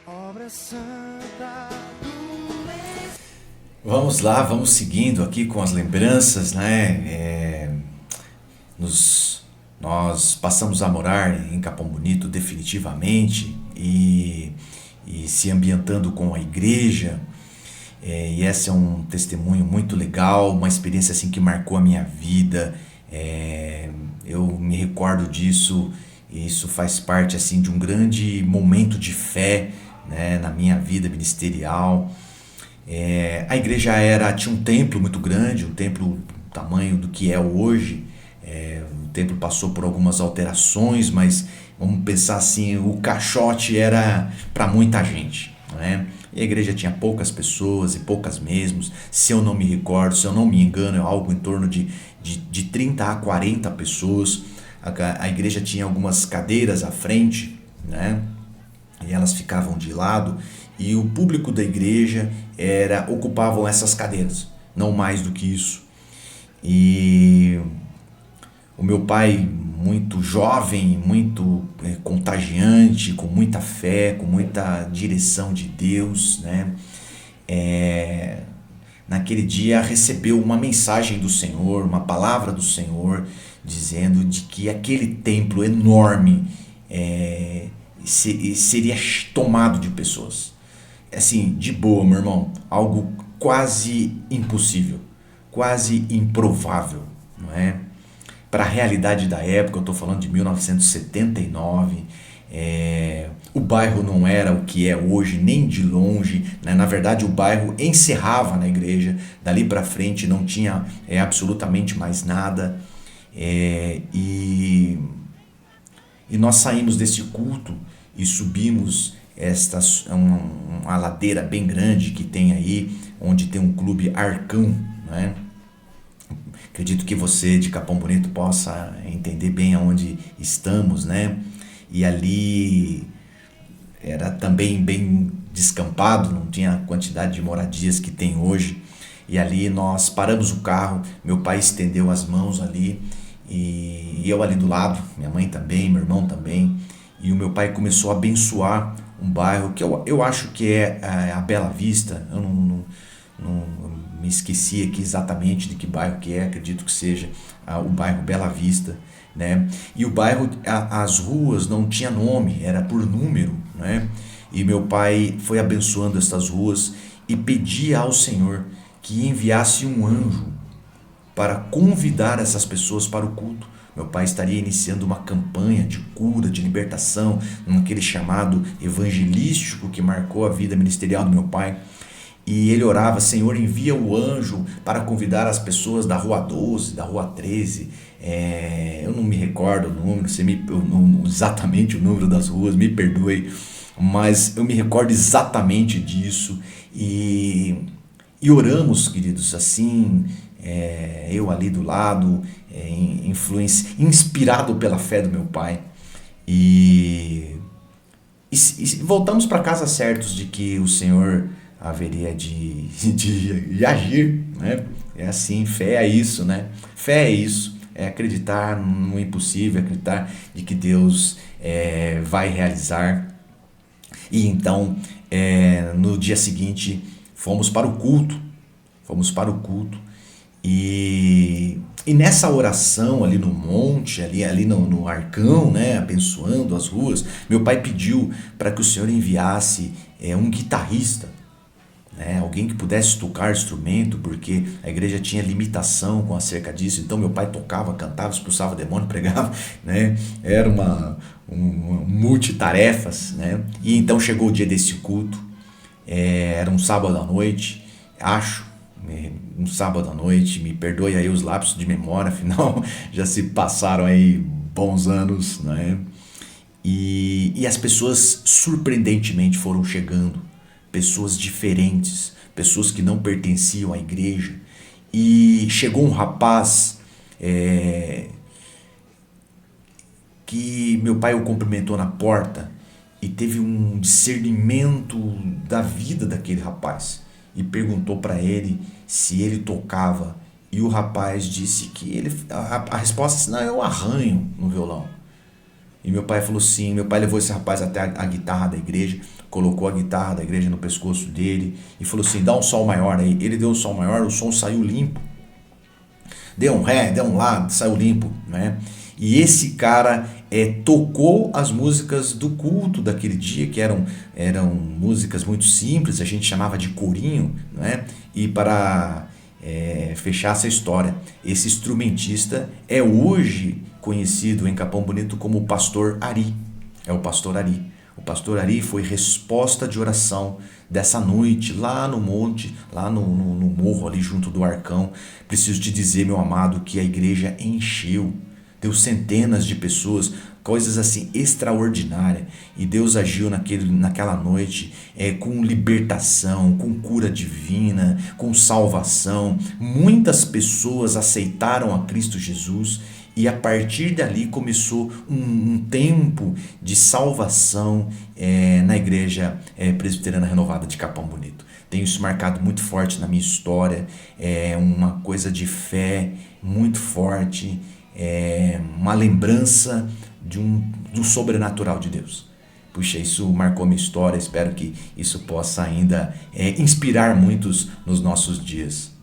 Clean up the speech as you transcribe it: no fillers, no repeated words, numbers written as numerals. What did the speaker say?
obra santa do Vamos lá, vamos seguindo aqui com as lembranças, né? Nós passamos a morar em Capão Bonito definitivamente e se ambientando com a igreja. E esse é um testemunho muito legal, uma experiência assim que marcou a minha vida. Eu me recordo disso e isso faz parte assim de um grande momento de fé, né, na minha vida ministerial. A igreja tinha um templo muito grande, um templo do tamanho do que é hoje. O templo passou por algumas alterações, mas vamos pensar assim, o caixote era para muita gente, né? E a igreja tinha poucas pessoas e poucas mesmos, se eu não me recordo, se eu não me engano, é algo em torno de 30 a 40 pessoas. A igreja tinha algumas cadeiras à frente, né? E elas ficavam de lado e o público da igreja ocupavam essas cadeiras, não mais do que isso. E o meu pai, muito jovem, muito contagiante, com muita fé, com muita direção de Deus, né? Naquele dia recebeu uma mensagem do Senhor, uma palavra do Senhor, dizendo de que aquele templo enorme seria tomado de pessoas. Assim, de boa, meu irmão, algo quase impossível, quase improvável, não é? Para a realidade da época, eu estou falando de 1979, o bairro não era o que é hoje, nem de longe, né? Na verdade, o bairro encerrava na igreja, dali para frente não tinha absolutamente mais nada. E nós saímos desse culto e subimos uma ladeira bem grande que tem aí, onde tem um clube Arcão, né? Acredito que você de Capão Bonito possa entender bem aonde estamos, né? E ali era também bem descampado, não tinha a quantidade de moradias que tem hoje. E ali nós paramos o carro, meu pai estendeu as mãos ali e eu ali do lado, minha mãe também, meu irmão também. E o meu pai começou a abençoar um bairro que eu acho que é a Bela Vista. Eu não me esqueci aqui exatamente de que bairro que é, acredito que seja o bairro Bela Vista, né? E o bairro, as ruas não tinha nome, era por número, né? E meu pai foi abençoando estas ruas e pedia ao Senhor que enviasse um anjo para convidar essas pessoas para o culto. Meu pai estaria iniciando uma campanha de cura, de libertação, naquele chamado evangelístico que marcou a vida ministerial do meu pai. E ele orava: Senhor, envia o anjo para convidar as pessoas da rua 12, da rua 13. Eu não me recordo o número, exatamente o número das ruas, me perdoe, mas eu me recordo exatamente disso. E oramos, queridos, assim, eu ali do lado, inspirado pela fé do meu pai. E voltamos para casa certos de que o Senhor haveria de agir, né? É assim, fé é isso, né? Fé é isso, é acreditar no impossível, acreditar de que Deus vai realizar. E então, no dia seguinte, fomos para o culto, e nessa oração ali no monte, ali no Arcão, né, abençoando as ruas, meu pai pediu para que o Senhor enviasse um guitarrista, né, alguém que pudesse tocar instrumento, porque a igreja tinha limitação com acerca disso. Então meu pai tocava, cantava, expulsava demônio, pregava, né? Era um multitarefas, né? E então chegou o dia desse culto, era um sábado à noite, acho, um sábado à noite, me perdoe aí os lapsos de memória, afinal já se passaram aí bons anos, né? E as pessoas surpreendentemente foram chegando, pessoas diferentes, pessoas que não pertenciam à igreja. E chegou um rapaz que meu pai o cumprimentou na porta e teve um discernimento da vida daquele rapaz e perguntou para ele se ele tocava, e o rapaz disse que a resposta é: não, eu arranho no violão. E meu pai falou sim. Meu pai levou esse rapaz até a guitarra da igreja, colocou a guitarra da igreja no pescoço dele e falou assim, dá um sol maior aí. Ele deu um sol maior, o som saiu limpo. Deu um ré, deu um lá, saiu limpo, né? E esse cara tocou as músicas do culto daquele dia, que eram músicas muito simples, a gente chamava de corinho, né? E para fechar essa história, esse instrumentista é hoje conhecido em Capão Bonito como o Pastor Ari. É o Pastor Ari. O Pastor Ari foi resposta de oração dessa noite lá no monte, lá no morro ali junto do Arcão. Preciso te dizer, meu amado, que a igreja encheu. Deu centenas de pessoas, coisas assim extraordinárias. E Deus agiu naquela noite com libertação, com cura divina, com salvação. Muitas pessoas aceitaram a Cristo Jesus e a partir dali começou um tempo de salvação na igreja presbiteriana renovada de Capão Bonito. Tenho isso marcado muito forte na minha história, uma coisa de fé muito forte, uma lembrança do sobrenatural de Deus. Puxa, isso marcou minha história, espero que isso possa ainda inspirar muitos nos nossos dias.